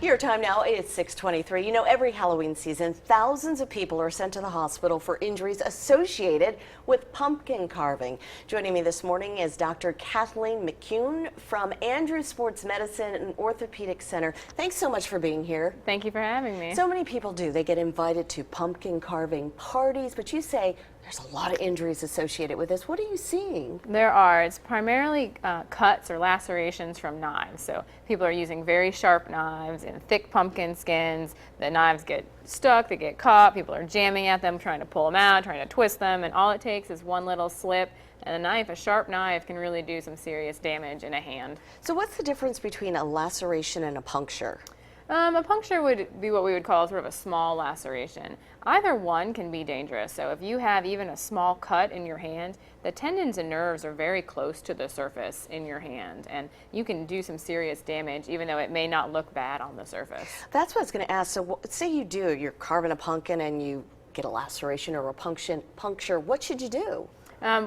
Your time now is 6:23. You know, every Halloween season, thousands of people are sent to the hospital for injuries associated with pumpkin carving. Joining me this morning is Dr. Kathleen McCune from Andrews Sports Medicine and Orthopedic Center. Thanks so much for being here. Thank you for having me. So many people do. They get invited to pumpkin carving parties, but you say there's a lot of injuries associated with this. What are you seeing? There are. It's primarily cuts or lacerations from knives. So people are using very sharp knives and thick pumpkin skins. The knives get stuck, they get caught. People are jamming at them, trying to pull them out, trying to twist them, and all it takes is one little slip. And a sharp knife, can really do some serious damage in a hand. So what's the difference between a laceration and a puncture? A puncture would be what we would call sort of a small laceration. Either one can be dangerous. So if you have even a small cut in your hand, the tendons and nerves are very close to the surface in your hand, and you can do some serious damage even though it may not look bad on the surface. That's what I was going to ask. So say you're carving a pumpkin and you get a laceration or a puncture. What should you do?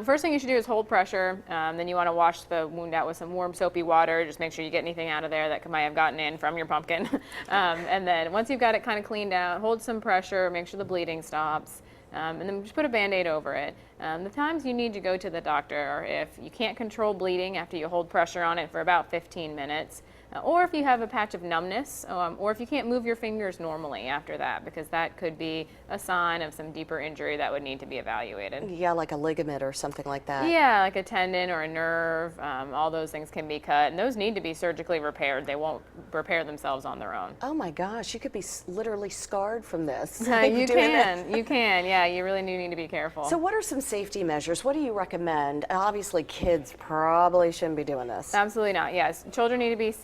First thing you should do is hold pressure. Then you want to wash the wound out with some warm soapy water. Just make sure you get anything out of there that might have gotten in from your pumpkin. And then once you've got it kind of cleaned out, hold some pressure, make sure the bleeding stops. And then just put a Band-Aid over it. The times you need to go to the doctor are if you can't control bleeding after you hold pressure on it for about 15 minutes, or if you have a patch of numbness, or if you can't move your fingers normally after that, because that could be a sign of some deeper injury that would need to be evaluated. Yeah, like a ligament or something like that. Yeah, like a tendon or a nerve. All those things can be cut, and those need to be surgically repaired. They won't repair themselves on their own. Oh my gosh, you could be literally scarred from this. You can, yeah, you really do need to be careful. So what are some safety measures? What do you recommend? Obviously kids probably shouldn't be doing this. Absolutely not, yes. Children need to be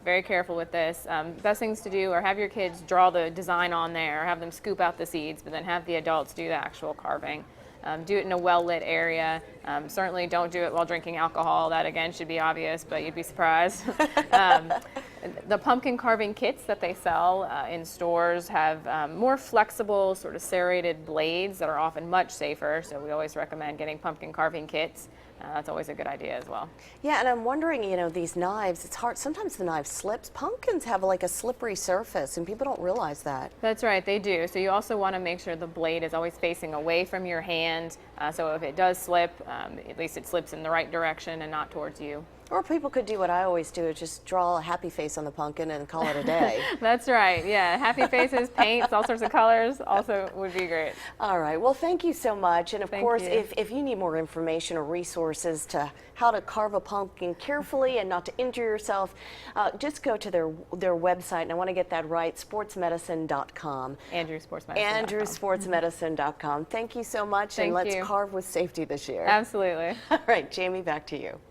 very careful with this. Best things to do are have your kids draw the design on there, or have them scoop out the seeds, but then have the adults do the actual carving. Do it in a well-lit area. Certainly don't do it while drinking alcohol. That, again, should be obvious, but you'd be surprised. The pumpkin carving kits that they sell in stores have more flexible, sort of serrated blades that are often much safer, so we always recommend getting pumpkin carving kits. That's always a good idea as well. Yeah, and I'm wondering, you know, these knives, it's hard. Sometimes the knife slips. Pumpkins have like a slippery surface, and people don't realize that. That's right, they do. So you also want to make sure the blade is always facing away from your hand. So if it does slip, at least it slips in the right direction and not towards you. Or people could do what I always do, is just draw a happy face on the pumpkin and call it a day. That's right, yeah. Happy faces, paints, all sorts of colors also would be great. All right, well, thank you so much. And of course, if you need more information or resources to how to carve a pumpkin carefully and not to injure yourself, just go to their website, and I want to get that right, sportsmedicine.com. AndrewsSportsMedicine.com. AndrewsSportsMedicine.com. Thank you so much, and let's carve with safety this year. Absolutely. All right, Jamie, back to you.